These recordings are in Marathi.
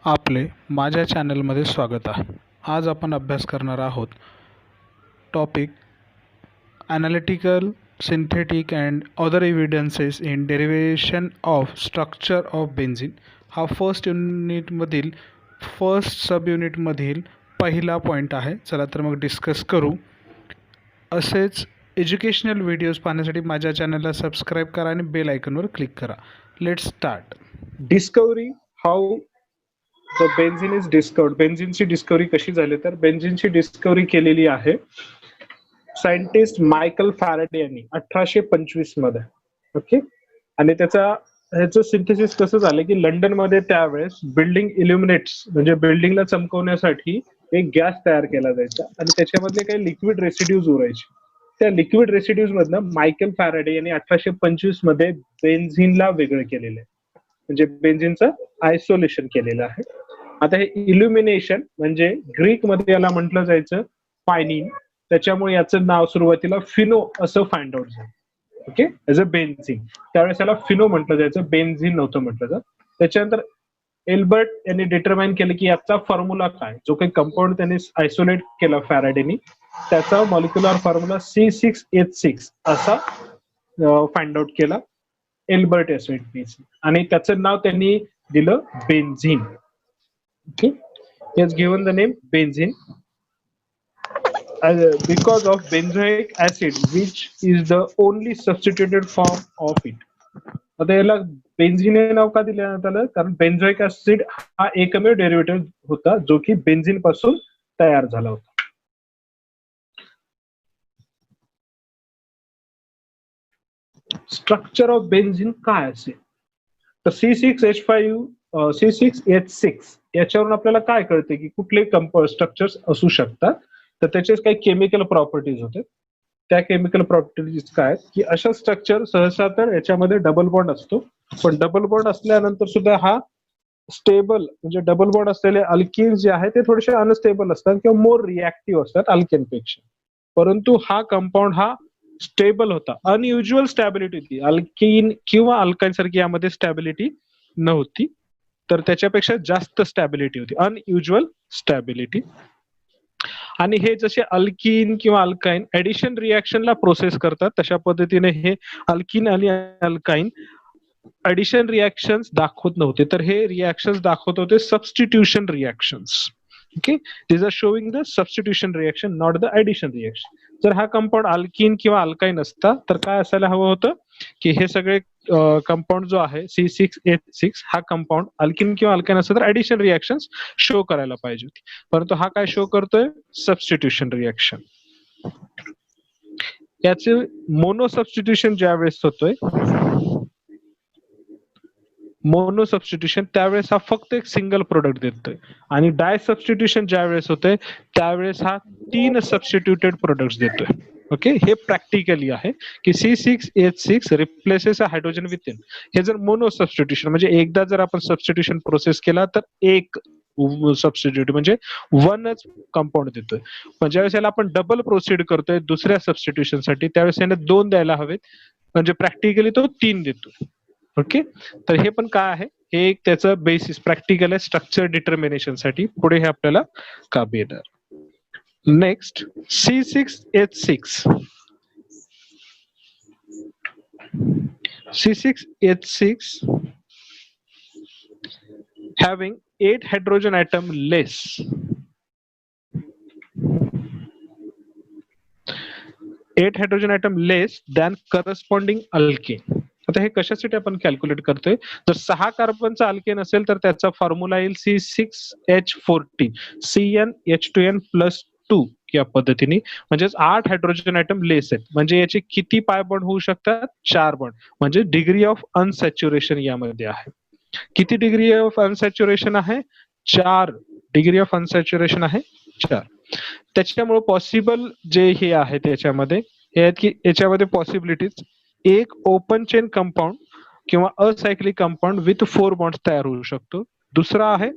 आपले माझ्या चॅनलमध्ये स्वागत आहे. आज आपण अभ्यास करणार आहोत topic analytical synthetic and other evidences in derivation of structure of benzene. हा फर्स्ट सब युनिटमधील पहिला पॉईंट आहे. चला तर मग डिस्कस करू. असेच एज्युकेशनल व्हिडिओज पाहण्यासाठी माझ्या चॅनलला सबस्क्राईब करा आणि बेल आयकॉनवर क्लिक करा. Let's start. Discovery how the benzene is discovered. बेन्झीनची डिस्कवरी कशी झाली तर बेन्झीनची डिस्कवरी केलेली आहे सायंटिस्ट मायकल फॅराडे यांनी 1825 मध्ये. ओके. आणि ह्याचं सिंथेसिस कसं झालं की लंडन मध्ये त्यावेळेस बिल्डिंग इल्युमिनेट्स म्हणजे बिल्डिंगला चमकवण्यासाठी एक गॅस तयार केला जायचा आणि त्याच्यामधले काही लिक्विड रेसिड्यूज उरायचे. त्या लिक्विड रेसिड्यूज मधनं मायकल फॅराडे यांनी 1825 मध्ये बेन्झीनला वेगळं केलेलं आहे, म्हणजे बेन्झीनचं आयसोलेशन केलेलं आहे. आता हे इल्युमिनेशन म्हणजे ग्रीक मध्ये याला म्हटलं जायचं फायनिन, त्याच्यामुळे याचं नाव सुरुवातीला फिनो असं फाइंड आउट झालं. Okay, as a benzene. त्यावेळेस याला फिनो म्हटलं जायचं, बेन्झीन नव्हतं म्हटलं जात. त्याच्यानंतर एल्बर्ट यांनी डिटरमाइन केलं की याचा फॉर्म्युला काय, जो काही कंपाऊंड त्यांनी आयसोलेट केला फॅराडेनी, त्याचा मॉलिक्युलर फॉर्म्युला C6H6 असा फाइंड आउट केला एल्बर्ट एसवेट, आणि त्याचं नाव त्यांनी दिलं benzene. Okay, he has given the name benzene because of benzoic acid which is the only substituted form of it. आता याला बेन्झीन हे नाव का दिलं त्याला, कारण बेन्झोइक ऍसिड हा एकमेव डेरिव्हेटिव्ह होता जो की बेन्झीन पासून तयार झाला होता. स्ट्रक्चर ऑफ बेन्झीन काय असेल तर C6H6 याच्यावरून आपल्याला काय कळते की कुठले स्ट्रक्चर्स असू शकतात, तर त्याचे काही केमिकल प्रॉपर्टीज होते. त्या केमिकल प्रॉपर्टीज काय की अशा स्ट्रक्चर सहसा तर याच्यामध्ये डबल बॉन्ड असतो, पण डबल बॉन्ड असल्यानंतर सुद्धा हा स्टेबल म्हणजे डबल बॉन्ड असलेले अल्किन जे आहे ते थोडेसे अनस्टेबल असतात किंवा मोर रिॲक्टिव्ह असतात अल्केनपेक्षा. परंतु हा कंपाऊंड हा स्टेबल होता, अनयुज्युअल स्टॅबिलिटी होती. अल्किन किंवा अल्काइन सारखी यामध्ये स्टॅबिलिटी नव्हती, तर त्याच्यापेक्षा जास्त स्टॅबिलिटी होती, अनयुज्युअल स्टॅबिलिटी. आणि हे जसे अल्किन किंवा अल्काइन ऍडिशन रिॲक्शनला प्रोसेस करतात, तशा पद्धतीने हे अल्किन आणि अल्काइन ऍडिशन रिॲक्शन्स दाखवत नव्हते, तर हे रिॲक्शन्स दाखवत होते substitution reactions. Okay, this are showing the substitution reaction, not the addition reaction. जर हा कंपाऊंड अल्किन किंवा अल्काइन असता तर काय असायला हवं होतं की हे सगळे कंपाऊंड जो आहे C6H6 हा कंपाऊंड अल्किन किंवा अल्काइन असतं तर ऍडिशन रिॲक्शन्स शो करायला पाहिजे होती, परंतु हा काय शो करतोय, सबस्टिट्यूशन रिॲक्शन. याचे मोनो सबस्टिट्यूशन ज्या वेळेस होतोय, मोनो सबस्टिट्यूशन त्यावेळेस हा फक्त एक सिंगल प्रोडक्ट देतोय, आणि डाय सबस्टिट्यूशन ज्या वेळेस होतोय त्यावेळेस हा 3 सबस्टिट्यूटेड प्रोडक्ट्स देतोय. ओके, हे प्रॅक्टिकली आहे की C6H6 replaces a hydrogen with in. हे जर मोनो सबस्टिट्यूशन म्हणजे एकदा जर आपण सबस्टिट्यूशन प्रोसेस केला तर एक सबस्टिट्यूट म्हणजे वनच कंपाऊंड देतोय. पण ज्यावेळेस याला आपण डबल प्रोसीड करतोय दुसऱ्या सबस्टिट्यूशन साठी, त्यावेळेस याने 2 द्यायला हवेत, म्हणजे प्रॅक्टिकली तो 3 देतोय. ओके, तर हे पण काय आहे, हे एक त्याचं बेसिस प्रॅक्टिकल आहे स्ट्रक्चर डिटर्मिनेशन साठी. पुढे हे आपल्याला काम येणार. Next C6H6. C6H6 having 8 hydrogen atom less. 8 hydrogen atom less than corresponding alkane. आता हे कशासाठी आपण कॅल्क्युलेट करतोय, जर 6 कार्बनचा अल्केन असेल तर त्याचा फॉर्म्युला येईल C6H14 CnH2n+2 या पद्धतीने, म्हणजेच 8 हायड्रोजन आयटम लेस आहेत. म्हणजे याचे किती पाय बॉन्ड होऊ शकतात, 4 बॉन्ड. म्हणजे डिग्री ऑफ अनसॅच्युरेशन यामध्ये आहे. किती डिग्री ऑफ अनसॅच्युरेशन आहे, 4 डिग्री ऑफ अनसॅच्युरेशन आहे, 4. त्याच्यामुळे पॉसिबल जे हे आहे त्याच्यामध्ये हे आहेत की याच्यामध्ये पॉसिबिलिटीज, एक ओपन चेन कंपाऊंड किंवा असायक्लिक कंपाऊंड विथ 4 बॉन्ड्स तयार होऊ शकतो. दुसरा आहे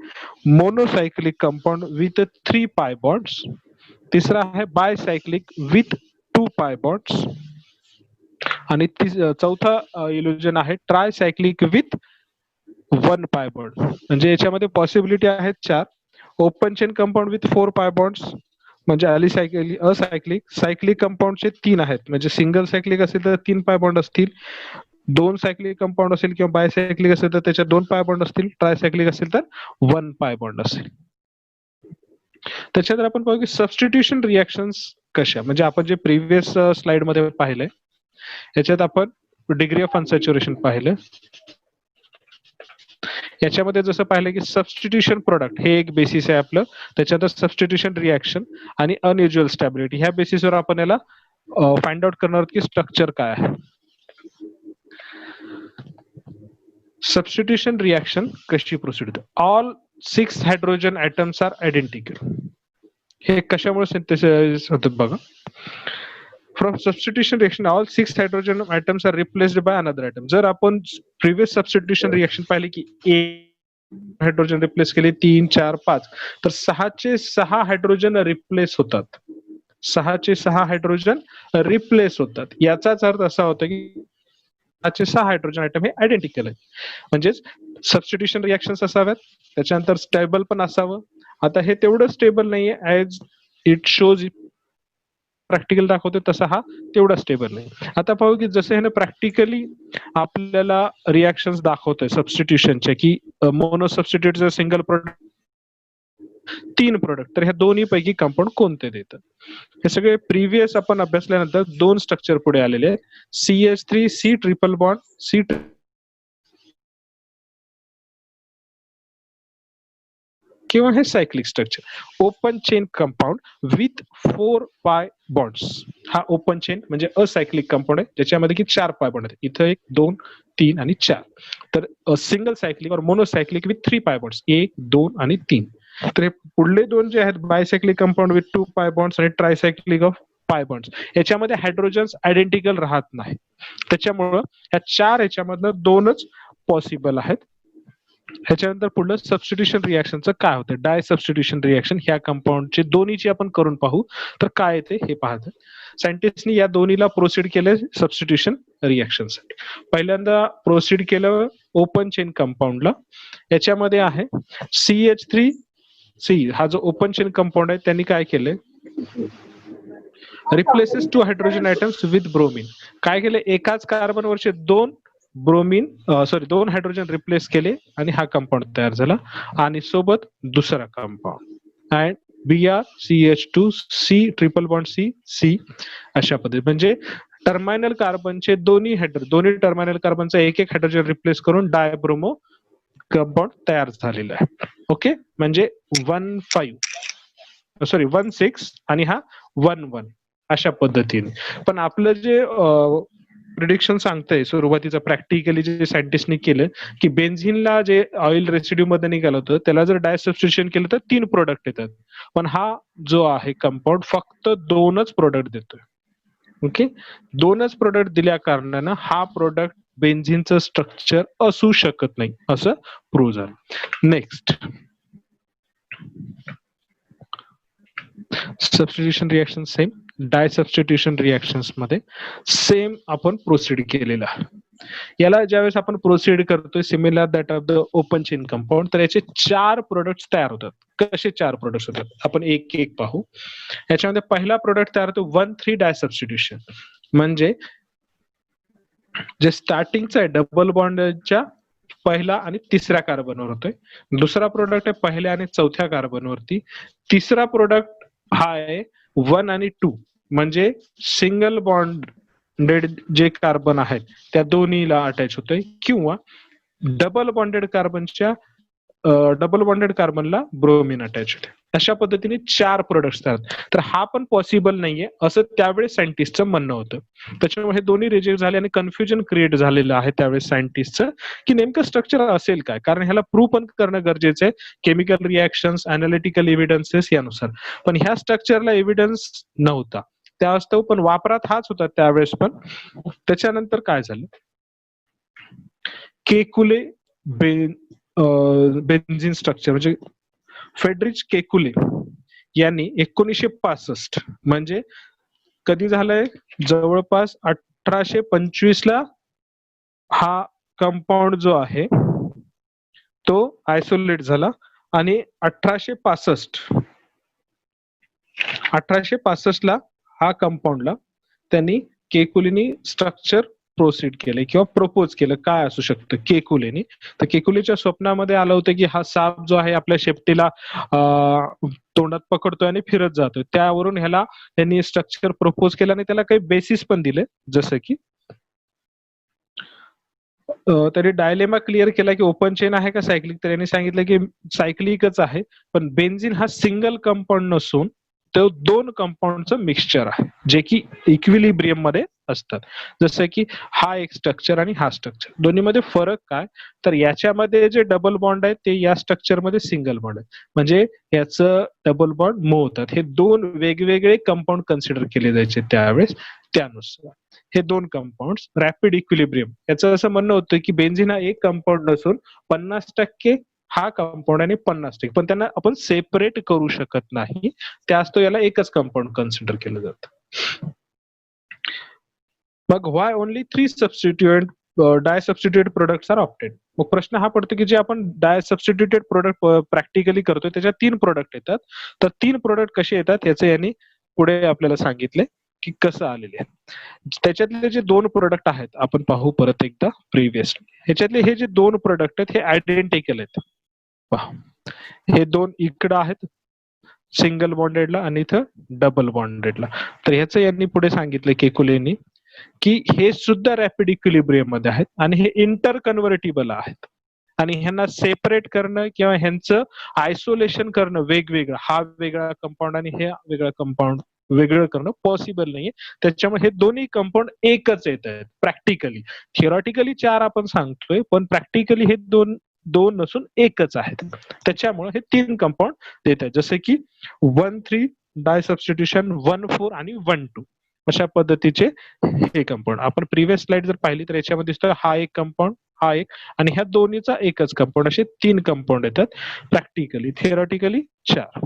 मोनोसायक्लिक कंपाऊंड विथ 3 पाय बॉन्ड्स. तिसरा आहे बायसायक्लिक विथ 2 पाय बॉन्ड्स. आणि चौथा इल्युजन आहे ट्रायसायक्लिक विथ 1 पाय बॉन्ड. म्हणजे याच्यामध्ये पॉसिबिलिटी आहेत 4. ओपन चेन कंपाऊंड विथ 4 पाय बॉन्ड्स म्हणजे असायक्लिक. सायक्लिक कंपाऊंडचे 3 आहेत. म्हणजे सिंगल सायक्लिक असेल तर 3 पाय बॉन्ड असतील. 2 सायक्लिक कंपाऊंड असेल किंवा बायसायक्लिक असेल तर त्याच्यात 2 पाय बॉन्ड असतील. ट्रायसायक्लिक असेल तर 1 पाय बॉन्ड असेल. त्याच्यानंतर आपण पाहू की सबस्टिट्यूशन रिॲक्शन्स कशा, म्हणजे आपण जे प्रिव्हियस स्लाइड मध्ये पाहिलंय याच्यात आपण डिग्री ऑफ अनसॅच्युरेशन पाहिलं. याच्यामध्ये जसं पाहिलं की सबस्टिट्यूशन प्रोडक्ट हे एक बेसिस आहे आपलं. त्याच्यानंतर सबस्टिट्यूशन रिॲक्शन आणि अनयुज्युअल स्टॅबिलिटी ह्या बेसिसवर आपण याला फाइंड आउट करणार आहोत की स्ट्रक्चर काय आहे. सबस्टिट्यूशन रिॲक्शन कशी प्रोसीड होते. All 6 hydrogen atoms are identical. हे कशामुळे सिंथेसाइज होतात बघा. From substitution reaction all 6 hydrogen atoms are replaced by another atom. जर आपण प्रिव्हियस सबस्टिट्यूशन रिएक्शन पाहिली की हायड्रोजन रिप्लेस केले 3, 4, 5 तर 6चे 6 हायड्रोजन रिप्लेस होतात. 6चे 6 हायड्रोजन रिप्लेस होतात. याचाच अर्थ असा होता की 6चे 6 हायड्रोजन आयटम हे आयडेंटिकल आहेत. म्हणजेच सबस्टिट्यूशन रिॲक्शन्स असाव्यात. त्याच्यानंतर स्टेबल पण असावं. आता हे तेवढं स्टेबल नाहीये ऍज इट शोज प्रॅक्टिकल दाखवतो तसा हा तेवढा स्टेबल नाही. आता पाहू की जसं ह्यानं प्रॅक्टिकली आपल्याला रिॲक्शन्स दाखवतोय सबस्टिट्यूशनचे की मोनो सबस्टिट्यूटचं सिंगल प्रोडक्ट 3 प्रोडक्ट तर ह्या दोन्ही पैकी कंपाऊंड कोणते देतं. हे सगळे प्रिव्हियस आपण अभ्यासल्यानंतर 2 स्ट्रक्चर पुढे आलेले आहेत. CH3 C triple bond C किंवा हे cyclic structure. Open chain compound with 4 पाय बॉन्ड्स. हा ओपन चेन म्हणजे असायक्लिक कंपाऊंड आहे ज्याच्यामध्ये की 4 पाय बॉन्ड आहेत. इथं 1, 2, 3 आणि 4. तर सिंगल सायक्लिक और मोनोसायक्लिक विथ 3 पाय बॉन्ड्स 1, 2 आणि 3. तर हे पुढले 2 जे आहेत बायसायक्लिक कंपाऊंड विथ 2 पाय बॉन्ड्स आणि ट्रायसायक्लिक ऑफ पाय बॉन्ड्स याच्यामध्ये हायड्रोजन्स आयडेंटिकल राहत नाही. त्याच्यामुळं ह्या 4 याच्यामधनं 2च पॉसिबल आहेत. ह्याच्यानंतर पुढलं सबस्टिट्यूशन रिॲक्शनचं काय होतं. डाय सबस्टिट्यूशन रिॲक्शन ह्या कंपाऊंडचे दोन्हीची आपण करून पाहू तर काय येते हे पाहतो. सायंटिस्टनी या दोन्हीला प्रोसीड केलं सबस्टिट्यूशन रिॲक्शनसाठी. पहिल्यांदा प्रोसीड केलं ओपन चेन कंपाऊंडला. याच्यामध्ये आहे CH3C हा जो ओपन चेन कंपाऊंड आहे त्यांनी काय केलंय replaces 2 hydrogen atoms with bromine. काय केलं एकाच कार्बनवरचे 2 हायड्रोजन रिप्लेस केले आणि हा कंपाऊंड तयार झाला. आणि सोबत दुसरा compound and BrCH2C triple bond C अशा पद्धती. म्हणजे टर्मायनल कार्बनचे दोन्ही टर्मायनल कार्बनचा एक हायड्रोजन रिप्लेस करून डायब्रोमो कंपाऊंड तयार झालेला आहे. ओके म्हणजे 16 आणि हा 11 अशा पद्धतीने. पण आपलं जे प्रिडिक्शन सांगतंय सुरुवातीचं प्रॅक्टिकली जे सायंटिस्टनी केलं की बेन्झिनला जे ऑइल रेसिड्यू मध्ये निघालं होतं त्याला जर डाय सबस्टिट्यूशन केलं तर 3 प्रोडक्ट येतात. पण हा जो आहे कंपाऊंड फक्त 2च प्रोडक्ट देतोय. ओके 2च प्रोडक्ट दिल्या कारणानं हा प्रोडक्ट बेन्झिनचं स्ट्रक्चर असू शकत नाही असं प्रूव्ह झालं. Next substitution reaction same. Di substitution reactions मध्ये सेम आपण प्रोसीड केलेला. याला ज्यावेळेस आपण प्रोसीड करतोय similar that of the open chain compound तर याचे 4 प्रोडक्ट्स तयार होतात. कसे 4 प्रोडक्ट्स होतात आपण एक एक पाहू. याच्यामध्ये पहिला प्रोडक्ट तयार होतो 1,3 डाय सबस्टिट्यूशन. म्हणजे जे स्टार्टिंगचं आहे डबल बॉन्डच्या पहिला आणि तिसऱ्या कार्बनवर होतोय. दुसरा प्रोडक्ट आहे पहिल्या आणि चौथ्या कार्बनवरती. तिसरा प्रोडक्ट हा आहे 1 आणि 2 म्हणजे सिंगल बॉन्डेड जे कार्बन आहेत त्या दोन्हीला अटॅच होतोय किंवा डबल बॉन्डेड कार्बनला ब्रोमीन अटॅच होते. अशा पद्धतीने 4 प्रोडक्ट्स तयार. तर हा पण पॉसिबल नाहीये असं त्यावेळेस सायंटिस्टचं म्हणणं होतं. त्याच्यामुळे हे दोन्ही रिजेक्ट झाले आणि कन्फ्युजन क्रिएट झालेलं आहे त्यावेळेस सायंटिस्टचं की नेमकं स्ट्रक्चर असेल काय. कारण ह्याला प्रूव्ह पण करणं गरजेचं आहे केमिकल रिॲक्शन्स अनालिटिकल एव्हिडन्सेस यानुसार. पण ह्या स्ट्रक्चरला एव्हिडन्स नव्हता त्यास्तव पण वापरात हाच होता त्यावेळेस पण. त्याच्यानंतर काय झालं केकुले बेन्झिन स्ट्रक्चर म्हणजे फेडरिच केकुले यांनी 1965 म्हणजे कधी झालंय जवळपास 1825 ला हा कंपाऊंड जो आहे तो आयसोलेट झाला आणि 1865 ला हा कंपाऊंडला त्यांनी केकुलेनी स्ट्रक्चर प्रोसीड केले किंवा प्रपोज केलं काय असू शकतं केकुलेनी. तर केकुलेच्या स्वप्नामध्ये आलं होतं की हा साप जो आहे आपल्या शेपटीला तोंडात पकडतोय आणि फिरत जातोय, त्यावरून ह्याला त्यांनी स्ट्रक्चर प्रपोज केलं आणि त्याला काही बेसिस पण दिले, जसं की त्यांनी डायलेमा क्लिअर केला की ओपन चेन आहे का सायक्लिक. तर यांनी सांगितलं की सायक्लिकच आहे, पण बेन्झिन हा सिंगल कंपाऊंड नसून तो 2 कंपाऊंडचं मिक्सचर आहे जे की इक्विलिब्रियम मध्ये असतात. जसं की हा एक स्ट्रक्चर आणि हा स्ट्रक्चर, दोन्हीमध्ये फरक काय, तर याच्यामध्ये जे डबल बॉन्ड आहे ते या स्ट्रक्चर मध्ये सिंगल बॉन्ड आहे, म्हणजे याचं डबल बॉन्ड मूव्ह होतात. हे 2 वेगवेगळे कंपाऊंड कन्सिडर केले जायचे त्यावेळेस. त्यानुसार हे 2 कंपाऊंड रॅपिड इक्विलिब्रियम, याचं असं म्हणणं होतं की बेन्झिन हा एक कंपाऊंड नसून 50% हा कंपाऊंड आणि 50%, पण त्यांना आपण सेपरेट करू शकत नाही, त्यास तो याला एकच कंपाऊंड कन्सिडर केलं जातं. मग व्हाय ओनली 3 सबस्टिट्यूएंट डाय सबस्टिट्यूएट प्रोडक्ट्स आर ऑप्टेड. मग प्रश्न हा पडतो की जे आपण डाय सबस्टिट्यूटेड प्रोडक्ट प्रॅक्टिकली करतोय त्याच्यात 3 प्रोडक्ट येतात, तर 3 प्रोडक्ट कसे येतात याचे यांनी पुढे आपल्याला सांगितले की कसं आलेले आहे. त्याच्यातले जे 2 प्रोडक्ट आहेत आपण पाहू परत एकदा प्रिव्हियसली. ह्याच्यातले हे जे 2 प्रोडक्ट आहेत हे आयडेंटिकल आहेत. पहा, हे 2 इकडं आहेत सिंगल बॉन्डेडला आणि इथं डबल बॉन्डेडला. तर ह्याचं यांनी पुढे सांगितलं केकुलेनी की हे सुद्धा रॅपिड इक्विलिब्रियम मध्ये आहेत आणि हे इंटर कन्व्हर्टिबल आहेत आणि ह्यांना सेपरेट करणं किंवा ह्यांचं आयसोलेशन करणं वेगवेगळं, हा वेगळा कंपाऊंड आणि हे वेगळा कंपाऊंड वेगळं करणं पॉसिबल नाहीये. त्याच्यामुळे हे दोन्ही कंपाऊंड एकच येत आहेत प्रॅक्टिकली. थिअरॉटिकली 4 आपण सांगतोय, पण प्रॅक्टिकली हे दोन नसून एकच आहेत. त्याच्यामुळे हे 3 कंपाऊंड देत आहेत, जसे की 1-3 डाय सबस्टिट्यूशन, 1-4 आणि 1-2 अशा पद्धतीचे हे कंपाऊंड. आपण प्रिव्हियस स्लाइड जर पाहिली तर याच्यामध्ये दिसतं हा एक कंपाऊंड, हा एक आणि ह्या दोन्हीचा एकच कंपाऊंड, असे 3 कंपाऊंड येतात प्रॅक्टिकली. थिअरॉटिकली 4.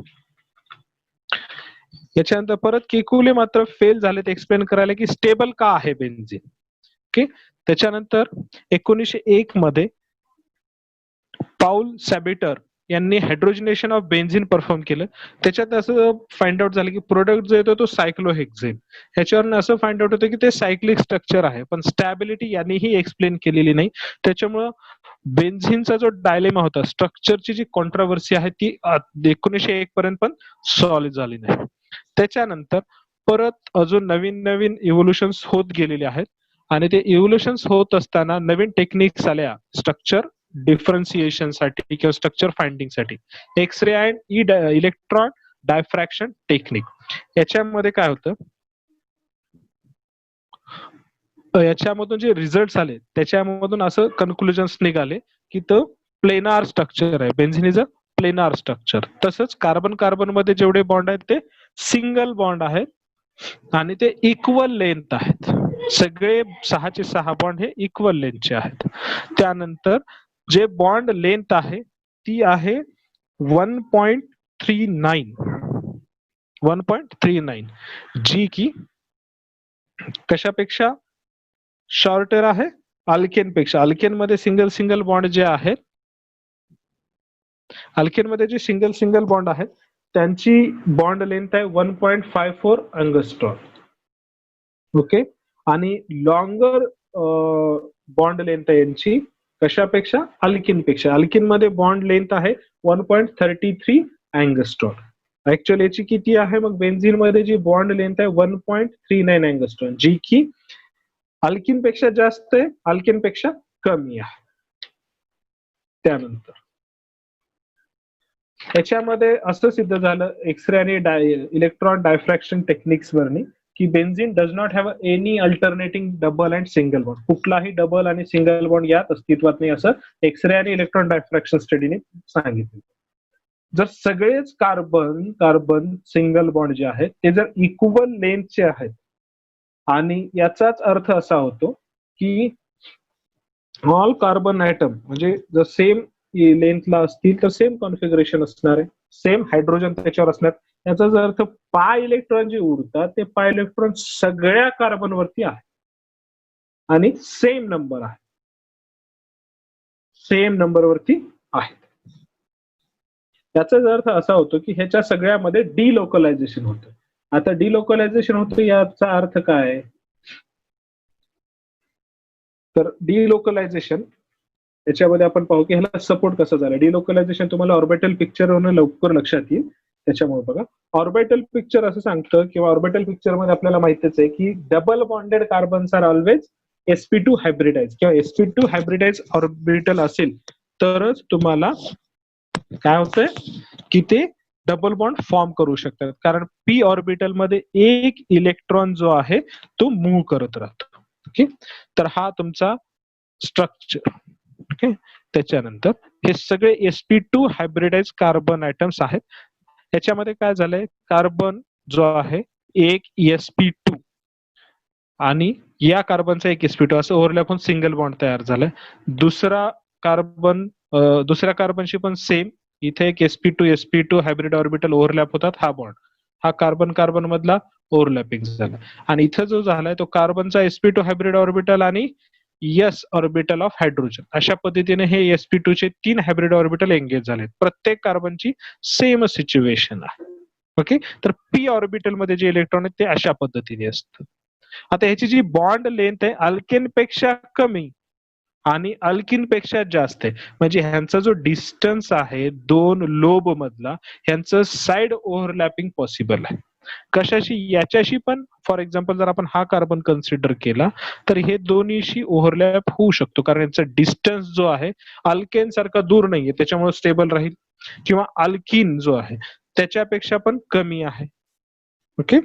याच्यानंतर परत केकुले मात्र फेल झाले ते एक्सप्लेन करायला की स्टेबल का आहे बेन्झिन. ओके. त्याच्यानंतर 1901 मध्ये पाऊल सॅबिटर यांनी हायड्रोजनेशन ऑफ बेन्झिन परफॉर्म केलं. त्याच्यात असं फाइंड आउट झालं की प्रोडक्ट जो येतो तो सायक्लोहेक्झेन. ह्याच्यावरून असं फाइंड आउट होतं की ते सायक्लिक स्ट्रक्चर आहे, पण स्टॅबिलिटी यांनीही एक्सप्लेन केलेली नाही. त्याच्यामुळं बेन्झिनचा जो डायलेमा होता, स्ट्रक्चरची जी कॉन्ट्रोवर्सी आहे ती 1901 पर्यंत पण सॉल्व्ह झाली नाही. त्याच्यानंतर परत अजून नवीन नवीन इव्होल्युशन्स होत गेलेले आहेत आणि ते इव्होल्युशन्स होत असताना नवीन टेक्निक्स आल्या स्ट्रक्चर डिफरन्सिएशन साठी किंवा स्ट्रक्चर फाइंडिंग साठी. X ray and electron diffraction technique. याच्यामध्ये काय होतं, याच्यामधून जे रिझल्ट आले त्याच्यामधून असं कन्क्लुजन्स निघाले की तो प्लेनार स्ट्रक्चर आहे. Benzene is a planar structure. तसंच कार्बन कार्बन मध्ये जेवढे बॉन्ड आहेत ते सिंगल बॉन्ड आहेत आणि ते इक्वल लेंथ आहेत. सगळे 6चे 6 बॉन्ड हे इक्वल लेंथचे आहेत. त्यानंतर जे बॉन्ड लेंथ आहे ती आहे 1.39 1.39, जी की कशापेक्षा शॉर्टर आहे, अल्केन पेक्षा. अल्केन मध्ये सिंगल सिंगल बॉन्ड जे आहेत, अल्केन मध्ये जे सिंगल सिंगल बॉन्ड आहेत त्यांची बॉन्ड लेंथ आहे 1.54 अँगस्ट्रॉम. ओके. आणि लॉंगर बॉन्ड लेंथ आहे यांची कशापेक्षा, अल्किन पेक्षा. अल्किन मध्ये बॉन्ड लेंथ आहे 1.33 अँगस्ट्रॉम. ऍक्च्युअली याची किती आहे मग, बेन्झिन मध्ये जी बॉन्ड लेंथ आहे 1.39 अँगस्ट्रॉम, जी की अल्किन पेक्षा जास्त आहे, अल्किन पेक्षा कमी आहे. त्यानंतर याच्यामध्ये असं सिद्ध झालं एक्सरे आणि इलेक्ट्रॉन डायफ्रॅक्शन टेक्निक्स वरनी की benzene does not have any alternating double and single bond. कुठलाही डबल आणि सिंगल बॉन्ड यात अस्तित्वात नाही, असं एक्सरे आणि इलेक्ट्रॉन डायफ्रॅक्शन स्टडीने सांगितलं. जर सगळेच कार्बन कार्बन सिंगल बॉन्ड जे आहेत ते जर इक्वल लेंथचे आहेत, आणि याचाच अर्थ असा होतो की ऑल कार्बन ॲटम म्हणजे जर सेम लेंथला असतील तर सेम कॉन्फिगरेशन असणार आहे, सेम हायड्रोजन त्याच्यावर असणार. याचा अर्थ पाय इलेक्ट्रॉन जे उडतात ते पाय इलेक्ट्रॉन सगळ्या कार्बन वरती आहे आणि सेम नंबर आहे, सेम नंबर वरती आहेत. याचाच अर्थ असा होतो की ह्याच्या सगळ्यामध्ये डिलोकलायझेशन होतं. आता डिलोकलायझेशन होतं याचा अर्थ काय? तर डिलोकलायझेशन याच्यामध्ये आपण पाहू की ह्याला सपोर्ट कसा झाला. डिलोकलायझेशन तुम्हाला ऑर्बिटल पिक्चरवरून लवकर लक्षात येईल. त्याच्यामुळे बघा, ऑर्बिटल पिक्चर असं सांगतं किंवा ऑर्बिटल पिक्चर मध्ये आपल्याला माहितीच आहे की double bonded carbons are always sp2 hybridise किंवा sp2 हायब्रिडाइज ऑर्बिटल असेल तरच तुम्हाला काय होतंय की ते डबल बॉन्ड फॉर्म करू शकतात. कारण पी ऑर्बिटल मध्ये एक इलेक्ट्रॉन जो आहे तो मूव्ह करत राहतो. ओके, तर हा तुमचा स्ट्रक्चर. ओके, त्याच्यानंतर हे सगळे sp2 हायब्रिडाइज कार्बन आयटम्स आहेत. याच्यामध्ये काय झालंय, कार्बन जो आहे एक sp2 आणि या कार्बनचा एक sp2 असं ओव्हरलॅप होऊन सिंगल बॉन्ड तयार झालाय. दुसरा कार्बन दुसऱ्या कार्बनशी पण सेम इथे एक sp2 हायब्रिड ऑर्बिटल ओव्हरलॅप होतात. हा बॉन्ड हा कार्बन कार्बन मधला ओव्हरलॅपिंग झाला आणि इथं जो झालाय तो कार्बनचा sp2 हायब्रिड ऑर्बिटल आणि s ऑर्बिटल ऑफ हायड्रोजन. अशा पद्धतीने हे sp2 चे 3 हायब्रिड ऑर्बिटल एंगेज झाले. प्रत्येक कार्बनची सेम सिच्युएशन आहे. ओके, तर पी ऑर्बिटल मध्ये जे इलेक्ट्रॉन आहेत ते अशा पद्धतीने असतात. आता ह्याची जी बॉन्ड लेंथ आहे अल्केन पेक्षा कमी आणि अल्किन पेक्षा जास्त आहे. म्हणजे ह्यांचा जो डिस्टन्स आहे दोन लोब मधला, ह्यांचं साइड ओव्हरलॅपिंग पॉसिबल आहे. कशाशी? याच्याशी पण. फॉर एक्झाम्पल जर आपण हा कार्बन कन्सिडर केला तर हे दोन्हीशी ओव्हरलॅप होऊ शकतो कारण यांचा डिस्टन्स जो आहे अल्केन सारखा दूर नाहीये त्याच्यामुळे स्टेबल राहील, किंवा अल्किन जो आहे त्याच्यापेक्षा पण कमी आहे. ओके,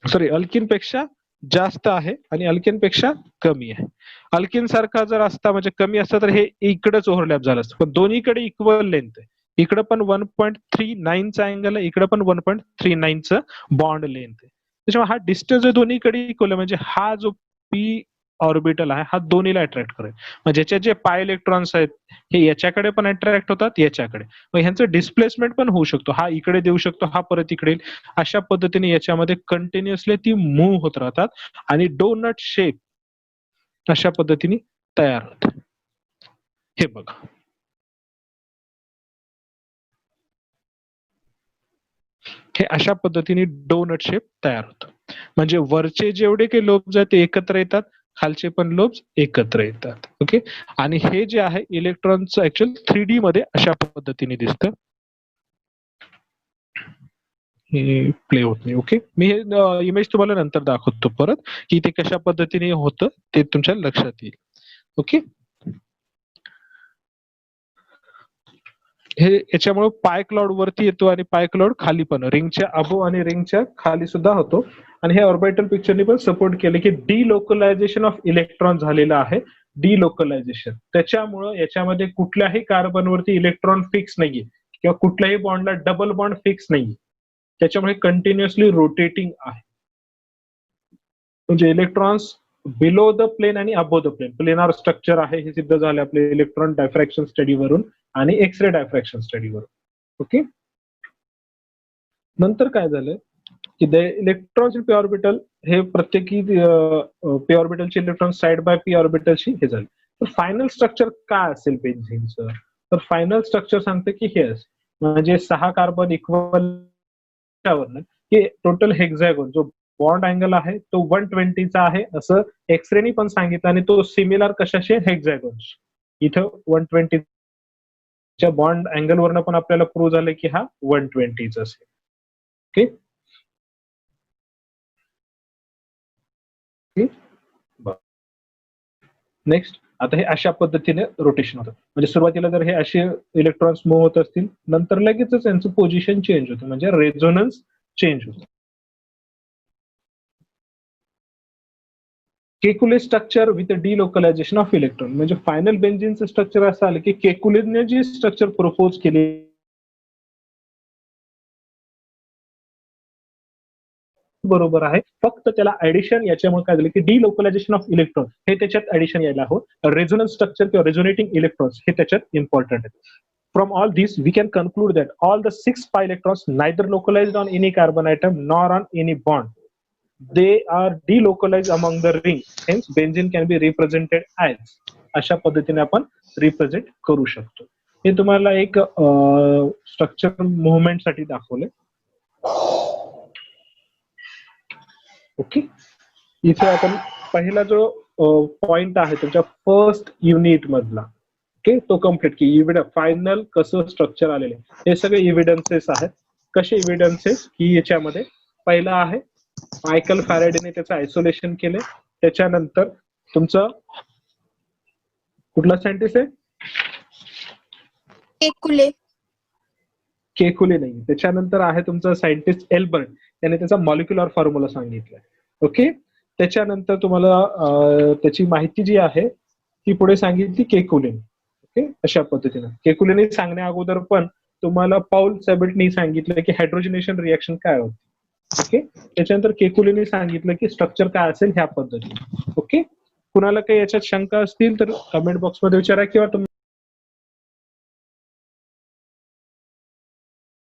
सॉरी, अल्किन पेक्षा जास्त आहे आणि अल्केन पेक्षा कमी आहे. अल्किन सारखा जर असता म्हणजे कमी असता तर हे इकडेच ओव्हरलॅप झालं असतं, पण दोन्हीकडे इक्वल लेंथ आहे. इकडे पण 1.39 चा अँगल आहे, इकडे पण 1.39 चं बॉन्ड लेंथ आहे. त्याच्यामुळे हा डिस्टन्स दोन्हीकडे इक्वल आहे. म्हणजे हा जो पी ऑर्बिटल आहे हा दोन्हीला अट्रॅक्ट करेल. म्हणजे ज्याचे जे पाय इलेक्ट्रॉन्स आहेत हे याच्याकडे पण अट्रॅक्ट होतात, याच्याकडे. मग ह्यांचं डिस्प्लेसमेंट पण होऊ शकतो. हा इकडे देऊ शकतो, हा परत इकडे येईल. अशा पद्धतीने याच्यामध्ये कंटिन्युअसली ती मूव्ह होत राहतात आणि डोनट शेप अशा पद्धतीने तयार होते. हे बघा, हे अशा पद्धतीने डोनट शेप तयार होतं. म्हणजे वरचे जेवढे काही लोब्स आहेत ते एकत्र येतात, खालचे पण लोब्स एकत्र येतात. ओके, आणि हे जे आहे इलेक्ट्रॉनचं ऍक्च्युअल 3D मध्ये अशा पद्धतीने दिसतं. हे प्ले होत नाही. ओके, मी हे इमेज तुम्हाला नंतर दाखवतो परत की ते कशा पद्धतीने होतं ते तुमच्या लक्षात येईल. ओके, हे याच्यामुळे पाय क्लाउड वरती येतो आणि पाय क्लाउड खाली पण, रिंगच्या अबो आणि रिंगच्या खाली सुद्धा होतो. आणि हे ऑर्बिटल पिक्चरने पण सपोर्ट केले की डिलोकलायझेशन ऑफ इलेक्ट्रॉन झालेलं आहे. डिलोकलायझेशन त्याच्यामुळं याच्यामध्ये कुठल्याही कार्बनवरती इलेक्ट्रॉन फिक्स नाहीये किंवा कुठल्याही बॉन्डला डबल बॉन्ड फिक्स नाहीये. त्याच्यामुळे कंटिन्युअसली रोटेटिंग आहे. म्हणजे इलेक्ट्रॉन्स बिलो द प्लेन आणि above the plane planar structure आहे हे सिद्ध झाले आपले इलेक्ट्रॉन डायफ्रॅक्शन स्टडीवरून आणि एक्स रे डायफ्रॅक्शन स्टडीवरून. ओके, नंतर काय झालं की the electrons in p orbital हे प्रत्येकी पी ऑर्बिटलचे इलेक्ट्रॉन साइड बाय पी ऑर्बिटलशी हे झाले. तर फायनल स्ट्रक्चर काय असेल बेन्झीनचं? तर फायनल स्ट्रक्चर सांगते की हे म्हणजे 6 कार्बन इक्वल की टोटल हेक्झॅगोन जो बॉन्ड अँगल आहे तो 120 चा आहे असं एक्सरेनी पण सांगितलं आणि तो सिमिलर कशाशी? हेक्झॅगोन्स. इथं 120 च्या बॉन्ड अँगल वरनं पण आपल्याला प्रूव्ह झालं की हा 120 असेल. ओके, नेक्स्ट, आता हे अशा पद्धतीने रोटेशन होतं. म्हणजे सुरुवातीला जर हे असे इलेक्ट्रॉन्स मूव्ह होत असतील नंतर लगेचच यांचं पोझिशन चेंज होतं म्हणजे रेझोनन्स चेंज होतं. Kekule structure with delocalisation of electron म्हणजे फायनल बेन्झीनचं स्ट्रक्चर असं आलं की केकुलेने जे स्ट्रक्चर प्रपोज केले बरोबर आहे, फक्त त्याला ऍडिशन याच्यामुळे काय झालं की डिलोकलायझेशन ऑफ इलेक्ट्रॉन हे त्याच्यात ऍडिशन यायला हवं. रेझोनन्स स्ट्रक्चर किंवा रेझोनेटिंग इलेक्ट्रॉन्स हे त्याच्यात इम्पॉर्टंट आहेत. From all these, we can conclude that all the 6 pi electrons neither localized on any carbon atom nor on any bond. They are delocalized among the ring. Hence, benzene can be represented as. अशा पद्धतीने आपण रिप्रेझेंट करू शकतो. हे तुम्हाला एक स्ट्रक्चर मुव्हमेंट साठी दाखवले. ओके, इथे आपण पहिला जो पॉइंट आहे तुमच्या फर्स्ट युनिट मधला, ओके, तो कम्प्लीट की फायनल कसं स्ट्रक्चर आलेले हे सगळे इव्हिडन्सेस आहेत. कसे इव्हिडन्सेस की याच्यामध्ये पहिला आहे मायकल फॅरेडेने त्याचं आयसोलेशन केले. त्याच्यानंतर तुमचं कुठला सायंटिस्ट आहे? केकुले. केकुले नाही. त्याच्यानंतर आहे तुमचं सायंटिस्ट एल्बर्ट, त्याने त्याचा मॉलिक्युलर फॉर्म्युला सांगितलाय. ओके, त्याच्यानंतर तुम्हाला त्याची माहिती जी आहे ती पुढे सांगितली केकुलेने. ओके, अशा पद्धतीने केकुलेने सांगण्या अगोदर पण तुम्हाला पॉल सेबल्टनी सांगितलं की हायड्रोजनेशन रिएक्शन काय होते. ओके, त्याच्यानंतर केकुलेने सांगितलं की स्ट्रक्चर काय असेल ह्या पद्धतीने. ओके, कुणाला काही याच्यात शंका असतील तर कमेंट बॉक्समध्ये विचारा किंवा तुम्ही